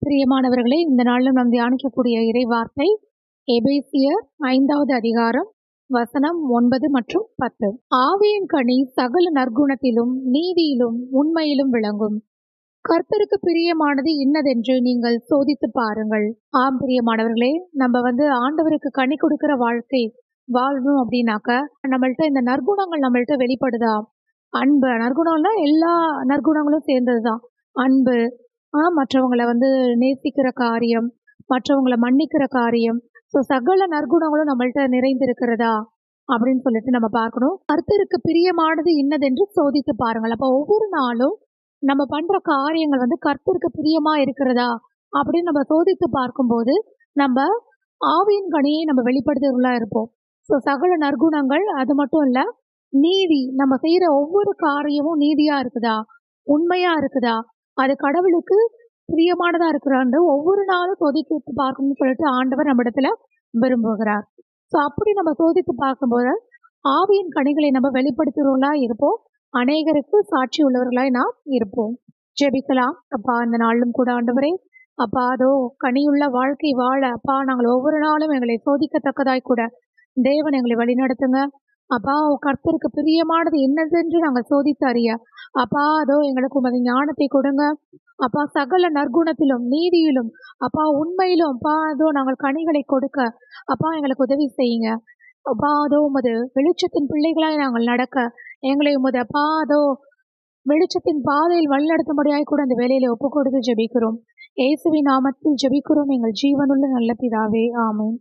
பிரியமானவர்களே, இந்த நாளிலும் நாம் தியானிக்கக்கூடிய இறை வார்த்தை எபேசியர் 5வது அதிகாரம் வசனம் 9 மற்றும் 10. ஆவியின் கனி சகல நற்குணத்திலும் நீதியிலும் உண்மையிலும் விளங்கும். கர்த்தருக்கு பிரியமானது இன்னதென்று நீங்கள் சோதித்து பாருங்கள். ஆம் பிரியமானவர்களே, நம்ம ஆண்டவருக்கு கனி கொடுக்கிற வாழ்க்கை வாழணும் அப்படின்னாக்க நம்மள்ட்ட இந்த நற்குணங்கள் நம்மள்ட்ட வெளிப்படுதா? அன்பு நற்குணம்னா எல்லா நற்குணங்களும் சேர்ந்ததுதான். அன்பு, மற்றவங்கள நேசிக்கிற காரியம், மற்றவங்கள மன்னிக்கிற காரியம், சகல நற்குணங்களும் நம்மள்ட்ட நிறைந்திருக்கிறதா அப்படின்னு சொல்லிட்டு நம்ம பார்க்கணும். கர்த்தருக்கு பிரியமானது இன்னதென்று சோதித்து பாருங்கள். அப்போ ஒவ்வொரு நாளும் நம்ம பண்ற காரியங்கள் கர்த்தருக்கு பிரியமா இருக்கிறதா அப்படின்னு நம்ம சோதித்து பார்க்கும்போது நம்ம ஆவியின் கனியை நம்ம வெளிப்படுத்துறவங்களா இருப்போம். சகல நற்குணங்கள் அது மட்டும் இல்ல, நீதி, நம்ம செய்யற ஒவ்வொரு காரியமும் நீதியா இருக்குதா, உண்மையா இருக்குதா, அது கடவுளுக்கு பிரியமானதா இருக்கிறான்னு ஒவ்வொரு நாளும் சோதித்து பார்க்கணும்னு சொல்லிட்டு ஆண்டவர் நம்ம இடத்துல விரும்புகிறார். அப்படி நம்ம சோதித்து பார்க்கும்போது ஆவியின் கனிகளை நம்ம வெளிப்படுத்துறவங்களா இருப்போம். அநேகருக்கு சாட்சி உள்ளவர்களாய் நாம் இருப்போம். ஜெபிக்கலாம். அப்பா, இந்த நாளிலும் கூட ஆண்டவரே, அப்பா, அதோ கனியுள்ள வாழ்க்கை வாழ அப்பா நாங்கள் ஒவ்வொரு நாளும் எங்களை சோதிக்கத்தக்கதாய் கூட தேவன் எங்களை வழிநடத்துங்க. அப்பா, கர்த்தருக்கு பிரியமானது என்னதென்று நாங்கள் சோதித்து அறிய அப்பா அதோ எங்களுக்கு உமது ஞானத்தை கொடுங்க. அப்பா, சகல நற்குணத்திலும் நீதியிலும் அப்பா உண்மையிலும் அப்பா அதோ நாங்கள் கனிகளை கொடுக்க அப்பா எங்களுக்கு உதவி செய்யுங்க. அப்பா அதோ உமது வெளிச்சத்தின் பிள்ளைகளாய் நாங்கள் நடக்க எங்களை உமது அப்பா அதோ வெளிச்சத்தின் பாதையில் வழிநடத்தும்படியாய் கூட அந்த வேலையில ஒப்பு கொடுத்து ஜெபிக்கிறோம். இயேசுவின் நாமத்தில் ஜெபிக்கிறோம் எங்கள் ஜீவனுள்ள நல்ல பிதாவே, ஆமென்.